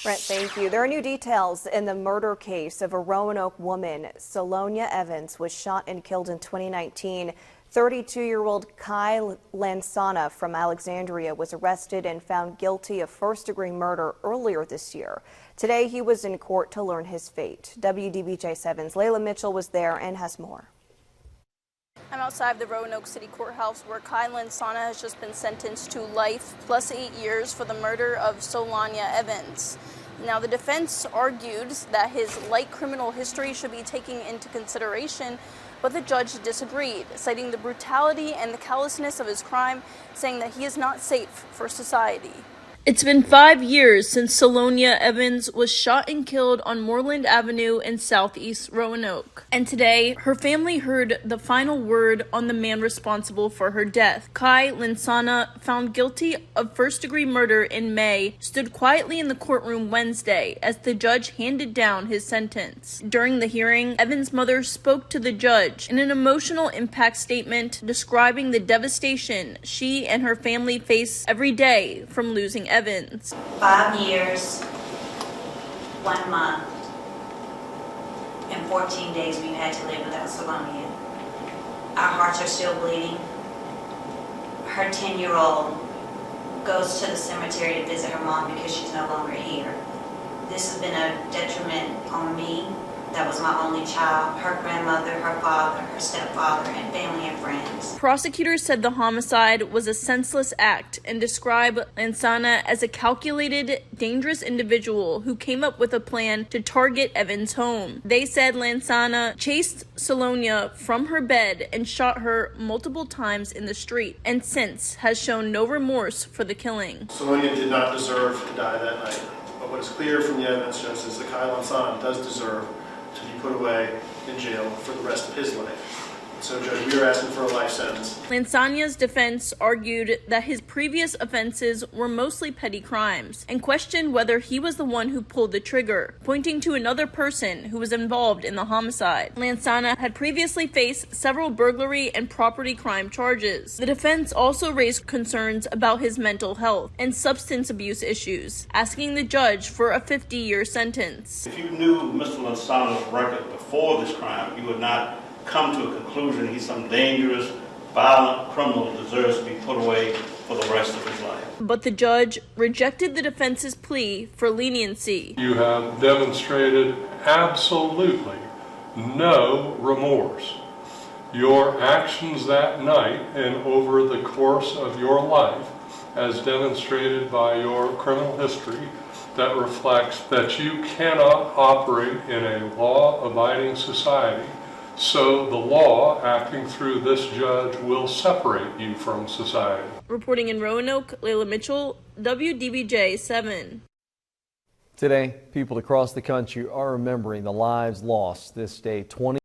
Brent, thank you. There are new details in the murder case of a Roanoke woman. Solonia Evans was shot and killed in 2019. 32-year-old Kai Lansana from Alexandria was arrested and found guilty of first-degree murder earlier this year. Today, he was in court to learn his fate. WDBJ7's Layla Mitchell was there and has more. I'm outside the Roanoke City Courthouse where Kai Lansana has just been sentenced to life plus 8 years for the murder of Solonia Evans. Now, the defense argued that his light criminal history should be taken into consideration, but the judge disagreed, citing the brutality and the callousness of his crime, saying that he is not safe for society. It's been 5 years since Solonia Evans was shot and killed on Moreland Avenue in southeast Roanoke. And today, her family heard the final word on the man responsible for her death. Kai Lansana, found guilty of first-degree murder in May, stood quietly in the courtroom Wednesday as the judge handed down his sentence. During the hearing, Evans' mother spoke to the judge in an emotional impact statement describing the devastation she and her family face every day from losing Evans. 5 years, 1 month, and 14 days we've had to live without Solonia. Our hearts are still bleeding. Her 10-year-old goes to the cemetery to visit her mom because she's no longer here. This has been a detriment on me. That was my only child, her grandmother, her father, her stepfather, and family and friends. Prosecutors said the homicide was a senseless act and described Lansana as a calculated, dangerous individual who came up with a plan to target Evans' home. They said Lansana chased Solonia from her bed and shot her multiple times in the street, and since has shown no remorse for the killing. Solonia did not deserve to die that night, but what is clear from the evidence shows is that Kai Lansana does deserve to be put away in jail for the rest of his life. So, Judge, we are asking for a life sentence. Lansana's defense argued that his previous offenses were mostly petty crimes and questioned whether he was the one who pulled the trigger, pointing to another person who was involved in the homicide. Lansana had previously faced several burglary and property crime charges. The defense also raised concerns about his mental health and substance abuse issues, asking the judge for a 50-year sentence. If you knew Mr. Lansana's record before this crime, you would not come to a conclusion he's some dangerous, violent criminal who deserves to be put away for the rest of his life. But the judge rejected the defense's plea for leniency. You have demonstrated absolutely no remorse. Your actions that night and over the course of your life, as demonstrated by your criminal history, that reflects that you cannot operate in a law-abiding society. So the law, acting through this judge, will separate you from society. Reporting in Roanoke, Layla Mitchell, WDBJ 7. Today, people across the country are remembering the lives lost this day 20